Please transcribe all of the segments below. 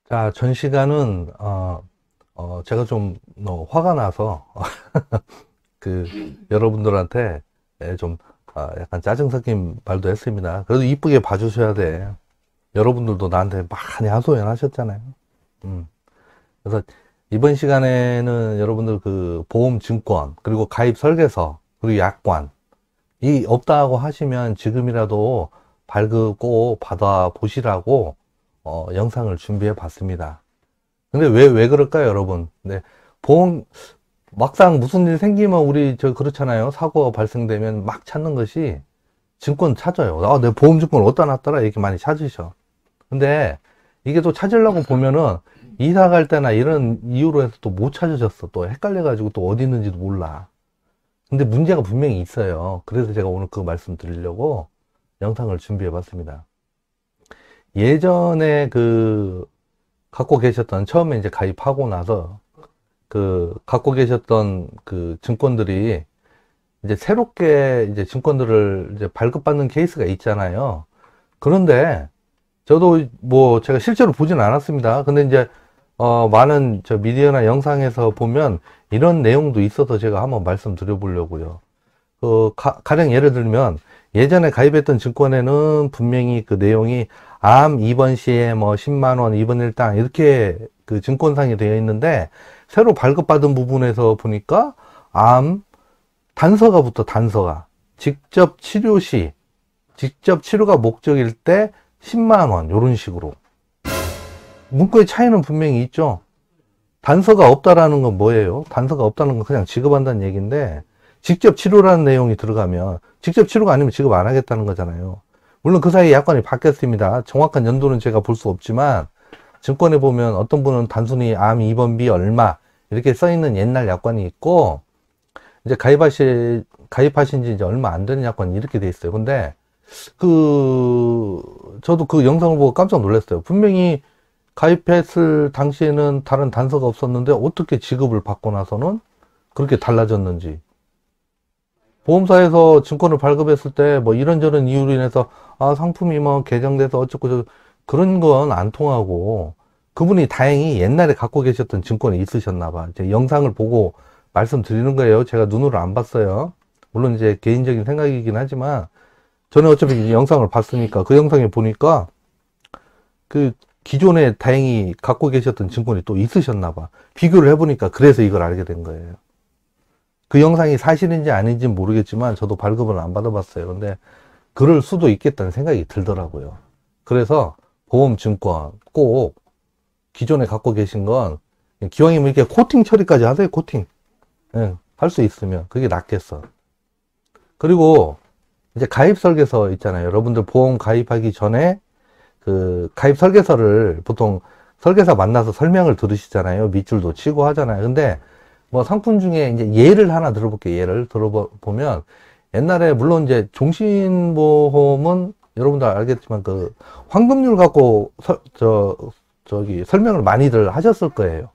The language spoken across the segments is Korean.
자, 전 시간은, 제가 좀, 화가 나서, 그, 여러분들한테 좀, 약간 짜증 섞인 말도 했습니다. 그래도 이쁘게 봐주셔야 돼. 여러분들도 나한테 많이 하소연 하셨잖아요. 음. 그래서 이번 시간에는 여러분들 그 보험 증권, 그리고 가입 설계서, 그리고 약관, 이 없다고 하시면 지금이라도 발급 꼭 받아 보시라고, 영상을 준비해 봤습니다. 근데 왜 그럴까요, 여러분? 네. 보험, 막상 무슨 일 생기면 우리 그렇잖아요. 사고가 발생되면 막 찾는 것이 증권 찾아요. 내 보험증권 어디다 놨더라? 이렇게 많이 찾으셔. 근데 이게 또 찾으려고 보면은 이사 갈 때나 이런 이유로 해서 또 못 찾으셨어. 또 헷갈려가지고 또 어디 있는지도 몰라. 근데 문제가 분명히 있어요. 그래서 제가 오늘 그 말씀 드리려고 영상을 준비해 봤습니다. 예전에 갖고 계셨던, 처음에 이제 가입하고 나서 갖고 계셨던 그 증권들이 이제 새롭게 이제 증권들을 이제 발급받는 케이스가 있잖아요. 그런데 저도 뭐 제가 실제로 보진 않았습니다. 근데 이제 많은 저 미디어나 영상에서 보면 이런 내용도 있어서 제가 한번 말씀드려 보려고요. 가령 예를 들면 예전에 가입했던 증권에는 분명히 그 내용이 암 입원 시에 뭐 10만 원 입원 일당 이렇게 그 증권상이 되어 있는데 새로 발급받은 부분에서 보니까 암 단서가 붙어. 단서가 직접 치료 시 직접 치료가 목적일 때 10만 원 이런 식으로 문구의 차이는 분명히 있죠. 단서가 없다라는 건 뭐예요? 단서가 없다는 건 그냥 지급한다는 얘기인데 직접 치료라는 내용이 들어가면 직접 치료가 아니면 지급 안 하겠다는 거잖아요. 물론 그 사이에 약관이 바뀌었습니다. 정확한 연도는 제가 볼 수 없지만 증권에 보면 어떤 분은 단순히 암 입원비 얼마 이렇게 써 있는 옛날 약관이 있고 이제 가입하신 지 이제 얼마 안 되는 약관이 이렇게 돼 있어요. 근데 저도 그 영상을 보고 깜짝 놀랐어요. 분명히 가입했을 당시에는 다른 단서가 없었는데 어떻게 지급을 받고 나서는 그렇게 달라졌는지. 보험사에서 증권을 발급했을 때 뭐 이런저런 이유로 인해서 상품이 뭐 개정돼서 어쩌고 저쩌고 그런 건 안 통하고 그분이 다행히 옛날에 갖고 계셨던 증권이 있으셨나 봐. 이제 영상을 보고 말씀드리는 거예요. 제가 눈으로 안 봤어요. 물론 이제 개인적인 생각이긴 하지만 저는 어차피 영상을 봤으니까 그 영상에 보니까 그 기존에 다행히 갖고 계셨던 증권이 또 있으셨나 봐. 비교를 해보니까 그래서 이걸 알게 된 거예요. 그 영상이 사실인지 아닌지는 모르겠지만 저도 발급을 안 받아봤어요. 근데 그럴 수도 있겠다는 생각이 들더라고요. 그래서 보험 증권 꼭 기존에 갖고 계신 건 기왕이면 이렇게 코팅 처리까지 하세요. 코팅. 예, 할 수 있으면 그게 낫겠어. 그리고 이제 가입 설계서 있잖아요. 여러분들 보험 가입하기 전에 그 가입 설계서를 보통 설계사 만나서 설명을 들으시잖아요. 밑줄도 치고 하잖아요. 근데 뭐 상품 중에 이제 예를 하나 들어볼게요. 예를 들어보면 옛날에 물론 이제 종신보험은 여러분들 알겠지만 그 환급률 갖고 저기 설명을 많이들 하셨을 거예요.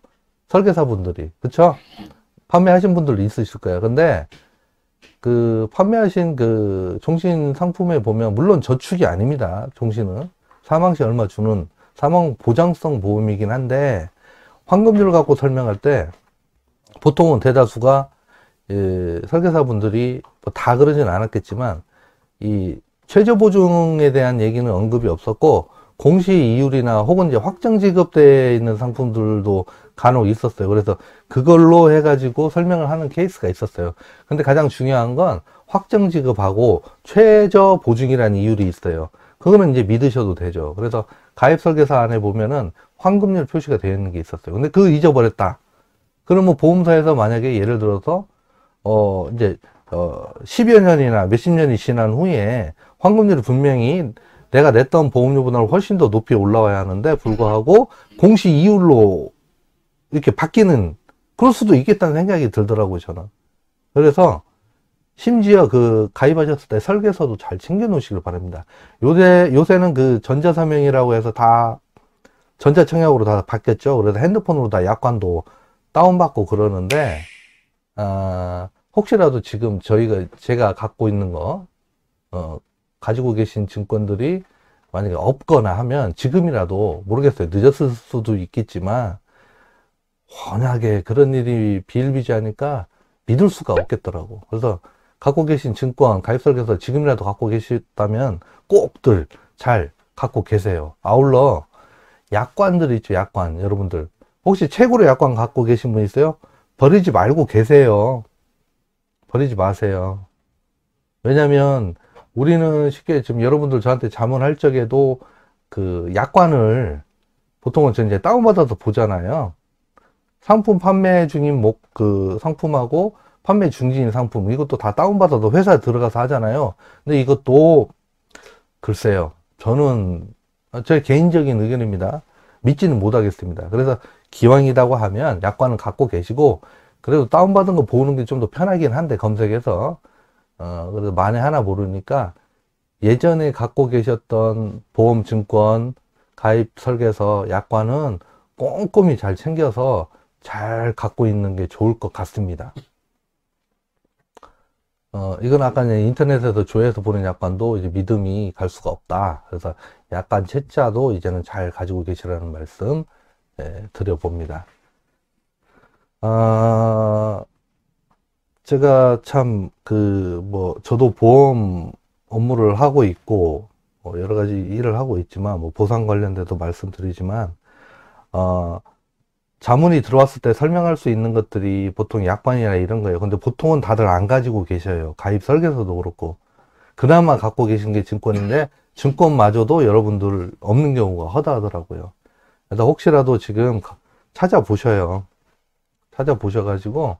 설계사분들이. 그쵸? 판매하신 분들도 있으실 거예요. 근데 그 판매하신 그 종신 상품에 보면 물론 저축이 아닙니다. 종신은 사망 시 얼마 주는 사망 보장성 보험이긴 한데 환급률 갖고 설명할 때 보통은 대다수가 설계사분들이 뭐다 그러진 않았겠지만 이 최저 보증에 대한 얘기는 언급이 없었고 공시 이율이나 혹은 이제 확정 지급되어 있는 상품들도 간혹 있었어요. 그래서 그걸로 해가지고 설명을 하는 케이스가 있었어요. 근데 가장 중요한 건 확정 지급하고 최저 보증이라는 이율이 있어요. 그거는 이제 믿으셔도 되죠. 그래서 가입 설계서 안에 보면은 환급률 표시가 되어 있는 게 있었어요. 근데 그거 잊어버렸다. 그러면 보험사에서 만약에 예를 들어서 이제 10여 년이나 몇십 년이 지난 후에 환급률이 분명히 내가 냈던 보험료보다 훨씬 더 높이 올라와야 하는데 불구하고 공시 이율로 이렇게 바뀌는 그럴 수도 있겠다는 생각이 들더라고요, 저는. 그래서 심지어 그 가입하셨을 때 설계서도 잘 챙겨 놓으시길 바랍니다. 요새는 그 전자서명이라고 해서 다 전자청약으로 다 바뀌었죠. 그래서 핸드폰으로 다 약관도 다운받고 그러는데 혹시라도 지금 제가 갖고 있는 거 가지고 계신 증권들이 만약에 없거나 하면 지금이라도 모르겠어요. 늦었을 수도 있겠지만 워낙에 그런 일이 비일비재하니까 믿을 수가 없겠더라고. 그래서 갖고 계신 증권, 가입 설계서 지금이라도 갖고 계시다면 꼭들 잘 갖고 계세요. 아울러 약관들 있죠, 약관. 여러분들 혹시 최고로 약관 갖고 계신 분 있어요? 버리지 말고 계세요. 버리지 마세요. 왜냐면 우리는 쉽게 지금 여러분들 저한테 자문할 적에도 그 약관을 보통은 저 이제 다운받아서 보잖아요. 상품 판매 중인 그 상품하고 판매 중진 상품, 이것도 다 다운받아서 회사에 들어가서 하잖아요. 근데 이것도 글쎄요, 저는 제 개인적인 의견입니다. 믿지는 못하겠습니다. 그래서 기왕이라고 하면 약관은 갖고 계시고, 그래도 다운받은 거 보는 게 좀 더 편하긴 한데, 검색해서 그래서 만에 하나 모르니까 예전에 갖고 계셨던 보험, 증권, 가입 설계서, 약관은 꼼꼼히 잘 챙겨서 잘 갖고 있는 게 좋을 것 같습니다. 이건 아까 인터넷에서 조회해서 보는 약관도 이제 믿음이 갈 수가 없다. 그래서 약관 채자도 이제는 잘 가지고 계시라는 말씀 드려봅니다. 제가 참 저도 보험 업무를 하고 있고 여러 가지 일을 하고 있지만 보상 관련돼도 말씀드리지만 자문이 들어왔을 때 설명할 수 있는 것들이 보통 약관이나 이런 거예요. 근데 보통은 다들 안 가지고 계셔요. 가입 설계서도 그렇고. 그나마 갖고 계신 게 증권인데 증권마저도 여러분들 없는 경우가 허다하더라고요. 그래서 혹시라도 지금 찾아보셔요. 찾아보셔가지고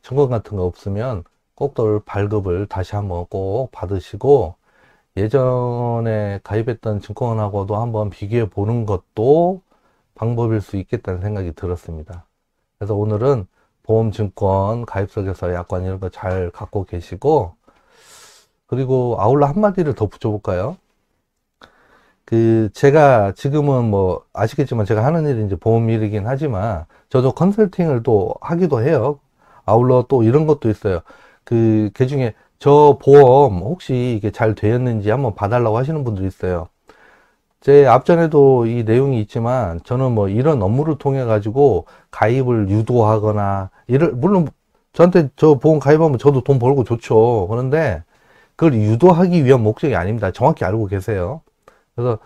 증권 같은 거 없으면 꼭들 발급을 다시 한번 꼭 받으시고, 예전에 가입했던 증권하고도 한번 비교해 보는 것도 방법일 수 있겠다는 생각이 들었습니다. 그래서 오늘은 보험, 증권, 가입 설계서, 약관 이런 거 잘 갖고 계시고, 그리고 아울러 한마디를 더 붙여볼까요? 제가 지금은 아시겠지만 제가 하는 일이 이제 보험 일이긴 하지만 저도 컨설팅을 또 하기도 해요. 아울러 또 이런 것도 있어요. 그 중에 저 보험 혹시 이게 잘 되었는지 한번 봐달라고 하시는 분들이 있어요. 제 앞전에도 이 내용이 있지만 저는 이런 업무를 통해 가지고 가입을 유도하거나 물론 저한테 저 보험 가입하면 저도 돈 벌고 좋죠. 그런데 그걸 유도하기 위한 목적이 아닙니다. 정확히 알고 계세요. 그래서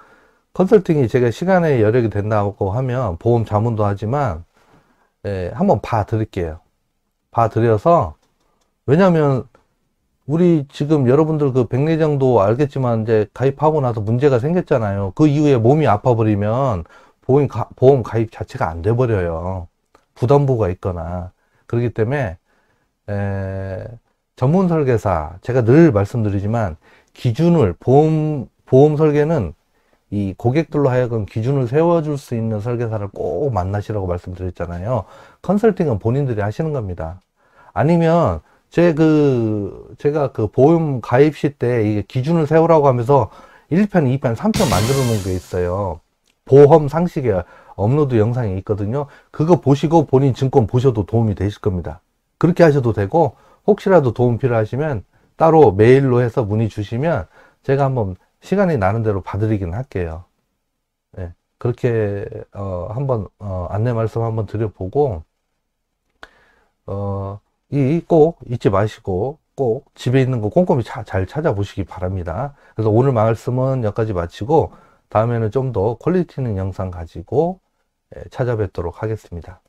컨설팅이 제가 시간의 여력이 된다고 하면 보험 자문도 하지만 한번 봐 드릴게요. 봐 드려서, 왜냐면 우리 지금 여러분들 그 백내장도 알겠지만 이제 가입하고 나서 문제가 생겼잖아요. 그 이후에 몸이 아파버리면 보험 가입 자체가 안 돼 버려요. 부담부가 있거나. 그렇기 때문에 전문 설계사, 제가 늘 말씀드리지만 기준을 보험 설계는 이 고객들로 하여금 기준을 세워줄 수 있는 설계사를 꼭 만나시라고 말씀드렸잖아요. 컨설팅은 본인들이 하시는 겁니다. 아니면 제가 그 보험 가입 시 때 이게 기준을 세우라고 하면서 1편, 2편, 3편 만들어 놓은 게 있어요. 보험 상식에 업로드 영상이 있거든요. 그거 보시고 본인 증권 보셔도 도움이 되실 겁니다. 그렇게 하셔도 되고, 혹시라도 도움 필요하시면 따로 메일로 해서 문의 주시면 제가 한번 시간이 나는 대로 봐드리긴 할게요. 네, 그렇게 한번 안내 말씀 한번 드려보고, 꼭 잊지 마시고 꼭 집에 있는 거 꼼꼼히 잘 찾아보시기 바랍니다. 그래서 오늘 말씀은 여기까지 마치고 다음에는 좀 더 퀄리티 있는 영상 가지고 찾아뵙도록 하겠습니다.